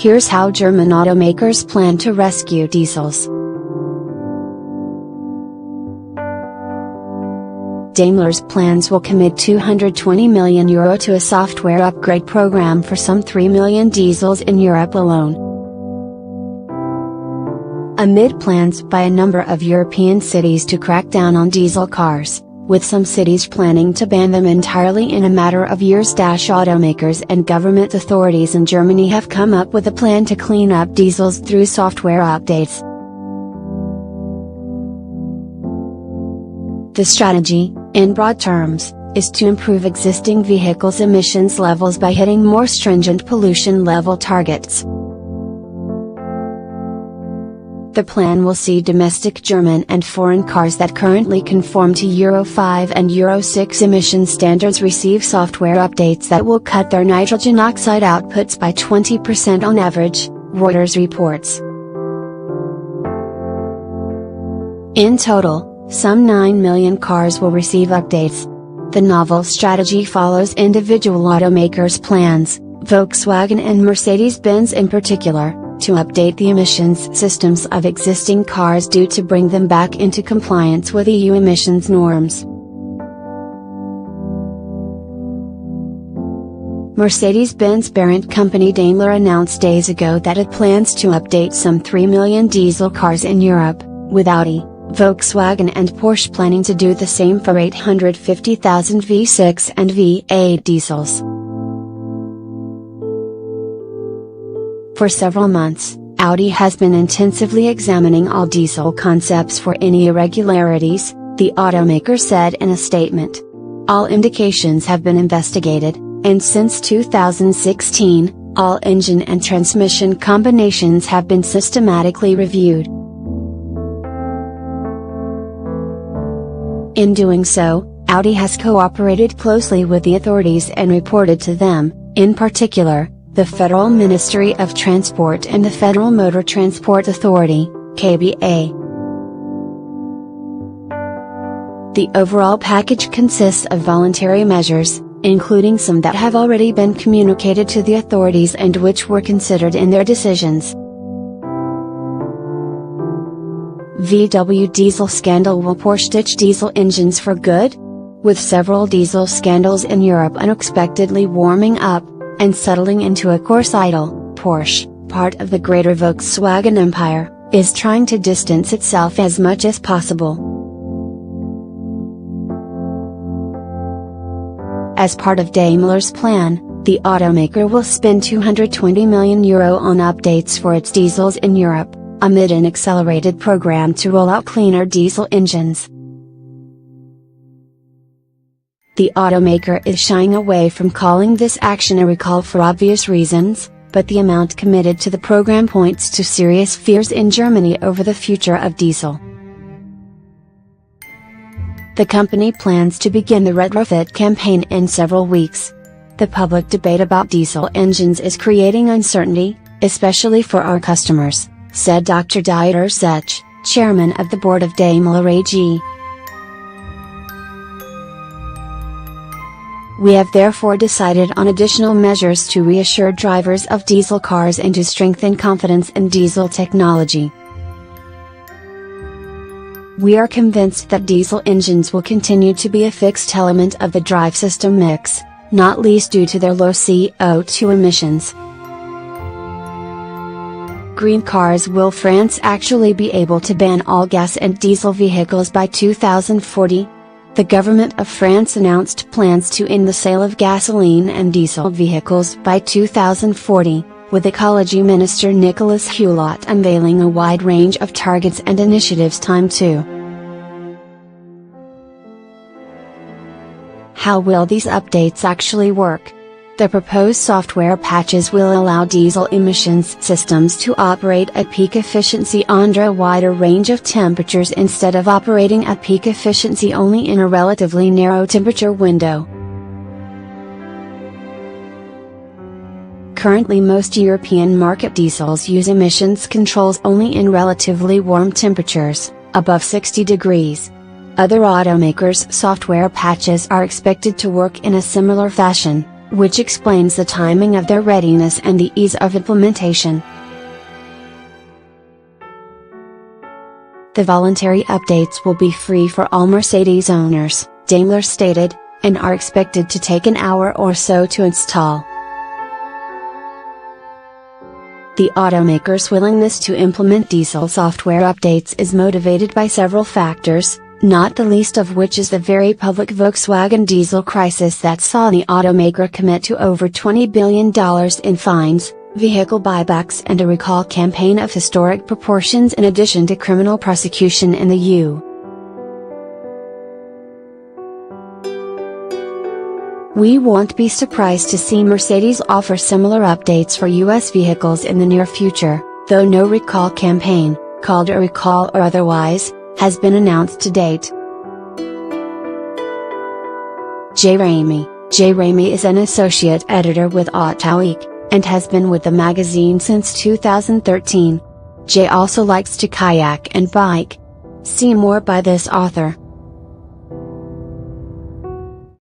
Here's how German automakers plan to rescue diesels. Daimler's plans will commit €220 million to a software upgrade program for some 3 million diesels in Europe alone. Amid plans by a number of European cities to crack down on diesel cars, with some cities planning to ban them entirely in a matter of years. Automakers and government authorities in Germany have come up with a plan to clean up diesels through software updates. The strategy, in broad terms, is to improve existing vehicles' emissions levels by hitting more stringent pollution level targets. The plan will see domestic German and foreign cars that currently conform to Euro 5 and Euro 6 emission standards receive software updates that will cut their nitrogen oxide outputs by 20% on average, Reuters reports. In total, some 9 million cars will receive updates. The novel strategy follows individual automakers' plans, Volkswagen and Mercedes-Benz in particular, to update the emissions systems of existing cars due to bring them back into compliance with EU emissions norms. Mercedes-Benz parent company Daimler announced days ago that it plans to update some 3 million diesel cars in Europe, with Audi, Volkswagen and Porsche planning to do the same for 850,000 V6 and V8 diesels. For several months, Audi has been intensively examining all diesel concepts for any irregularities, the automaker said in a statement. All indications have been investigated, and since 2016, all engine and transmission combinations have been systematically reviewed. In doing so, Audi has cooperated closely with the authorities and reported to them, in particular, the Federal Ministry of Transport and the Federal Motor Transport Authority, KBA. The overall package consists of voluntary measures, including some that have already been communicated to the authorities and which were considered in their decisions. VW diesel scandal: will Porsche ditch diesel engines for good? With several diesel scandals in Europe unexpectedly warming up, and settling into a course idle, Porsche, part of the greater Volkswagen empire, is trying to distance itself as much as possible. As part of Daimler's plan, the automaker will spend €220 million on updates for its diesels in Europe, amid an accelerated program to roll out cleaner diesel engines. The automaker is shying away from calling this action a recall for obvious reasons, but the amount committed to the program points to serious fears in Germany over the future of diesel. The company plans to begin the retrofit campaign in several weeks. The public debate about diesel engines is creating uncertainty, especially for our customers, said Dr. Dieter Zech, chairman of the board of Daimler AG. We have therefore decided on additional measures to reassure drivers of diesel cars and to strengthen confidence in diesel technology. We are convinced that diesel engines will continue to be a fixed element of the drive system mix, not least due to their low CO2 emissions. Green cars: will France actually be able to ban all gas and diesel vehicles by 2040? The government of France announced plans to end the sale of gasoline and diesel vehicles by 2040, with Ecology Minister Nicolas Hulot unveiling a wide range of targets and initiatives. Time to. How will these updates actually work? The proposed software patches will allow diesel emissions systems to operate at peak efficiency under a wider range of temperatures instead of operating at peak efficiency only in a relatively narrow temperature window. Currently, most European market diesels use emissions controls only in relatively warm temperatures, above 60 degrees. Other automakers' software patches are expected to work in a similar fashion, which explains the timing of their readiness and the ease of implementation. The voluntary updates will be free for all Mercedes owners, Daimler stated, and are expected to take an hour or so to install. The automaker's willingness to implement diesel software updates is motivated by several factors, not the least of which is the very public Volkswagen diesel crisis that saw the automaker commit to over $20 billion in fines, vehicle buybacks and a recall campaign of historic proportions in addition to criminal prosecution in the U.S. We won't be surprised to see Mercedes offer similar updates for U.S. vehicles in the near future, though no recall campaign, called a recall or otherwise, has been announced to date. Jay Ramey is an associate editor with AutoWeek, and has been with the magazine since 2013. Jay also likes to kayak and bike. See more by this author.